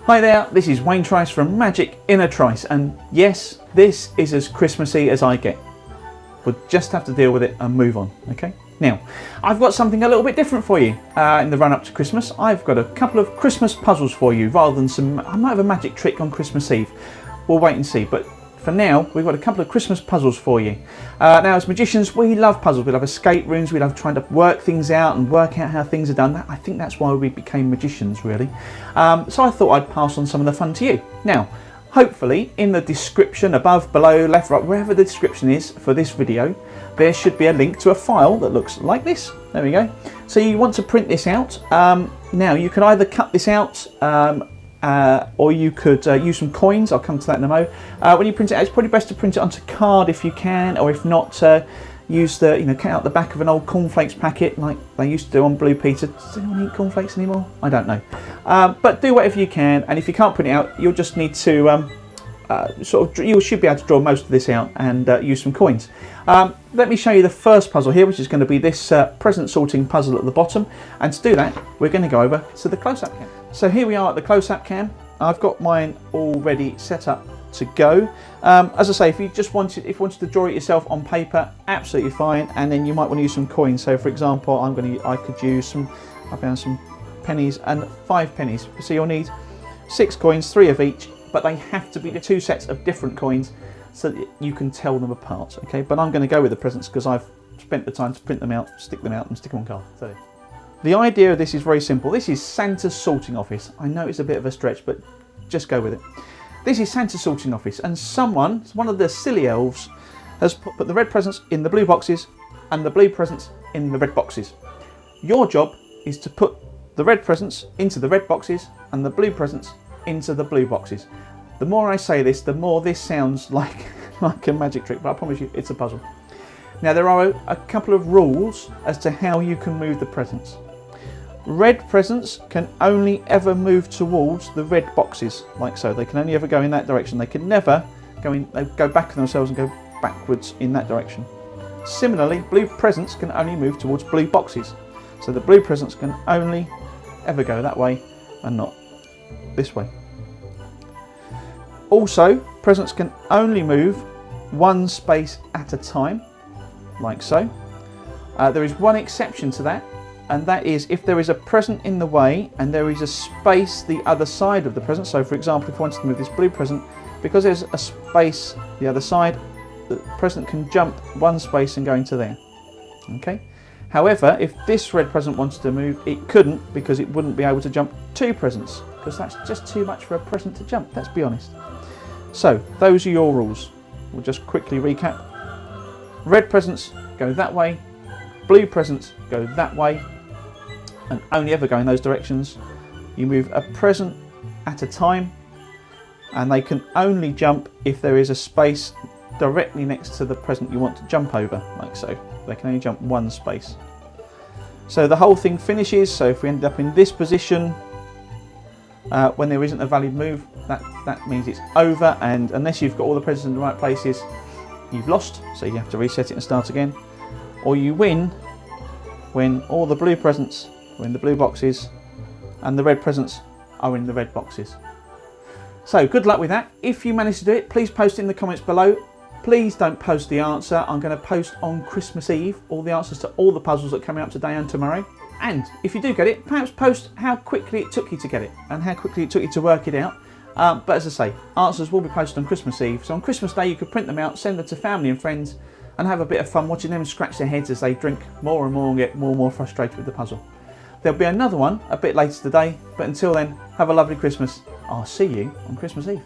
Hi there, this is Wayne Trice from Magic in a Trice, and yes, this is as Christmassy as I get. We'll just have to deal with it and move on, okay? Now, I've got something a little bit different for you in the run-up to Christmas. I've got a couple of Christmas puzzles for you, rather than some... I might have a magic trick on Christmas Eve. We'll wait and see, but for now, we've got a couple of Christmas puzzles for you. Now, as magicians, we love puzzles. We love escape rooms. We love trying to work things out and work out how things are done. I think that's why we became magicians, really. So I thought I'd pass on some of the fun to you. Now, hopefully, in the description, above, below, left, right, wherever the description is for this video, there should be a link to a file that looks like this. There we go. So you want to print this out. Now, you can either cut this out or you could use some coins. I'll come to that in a mo. When you print it out, it's probably best to print it onto card if you can, or if not, use the, cut out the back of an old cornflakes packet like they used to do on Blue Peter. Does anyone eat cornflakes anymore? I don't know. But do whatever you can, and if you can't print it out, you'll just need to you should be able to draw most of this out and use some coins. Let me show you the first puzzle here, which is going to be this present sorting puzzle at the bottom, and to do that we're going to go over to the close-up cam. So here we are at the close-up cam. I've got mine already set up to go. As I say, if you wanted to draw it yourself on paper, absolutely fine, and then you might want to use some coins. So for example, I could use I found some pennies and 5 pennies. So you'll need 6 coins, 3 of each, but they have to be the 2 sets of different coins so that you can tell them apart, okay? But I'm going to go with the presents because I've spent the time to print them out, stick them out and stick them on card. So the idea of this is very simple. This is Santa's sorting office. I know it's a bit of a stretch, but just go with it. This is Santa's sorting office, and one of the silly elves, has put the red presents in the blue boxes and the blue presents in the red boxes. Your job is to put the red presents into the red boxes and the blue presents into the blue boxes. The more I say this, the more this sounds like a magic trick, but I promise you it's a puzzle. Now, there are a couple of rules as to how you can move the presents. Red presents can only ever move towards the red boxes, like so. They can only ever go in that direction. They can never go back on themselves and go backwards in that direction. Similarly, blue presents can only move towards blue boxes. So the blue presents can only ever go that way and not this way. Also, presents can only move 1 space at a time, like so. There is one exception to that, and that is if there is a present in the way and there is a space the other side of the present. So for example, if I wanted to move this blue present, because there's a space the other side, the present can jump 1 space and go into there. Okay. However, if this red present wanted to move, it couldn't, because it wouldn't be able to jump 2 presents, because that's just too much for a present to jump, let's be honest. So those are your rules. We'll just quickly recap. Red presents go that way, blue presents go that way, and only ever go in those directions. You move a present at a time, and they can only jump if there is a space directly next to the present you want to jump over, like so. They can only jump 1 space. So the whole thing finishes. So if we end up in this position, when there isn't a valid move, that means it's over, and unless you've got all the presents in the right places, you've lost, so you have to reset it and start again. Or you win when all the blue presents are in the blue boxes and the red presents are in the red boxes. So good luck with that. If you manage to do it, please post it in the comments below. Please don't post the answer. I'm going to post on Christmas Eve all the answers to all the puzzles that are coming up today and tomorrow. And if you do get it, perhaps post how quickly it took you to get it and how quickly it took you to work it out. But as I say, answers will be posted on Christmas Eve. So on Christmas Day, you could print them out, send them to family and friends, and have a bit of fun watching them scratch their heads as they drink more and more and get more and more frustrated with the puzzle. There'll be another one a bit later today, but until then, have a lovely Christmas. I'll see you on Christmas Eve.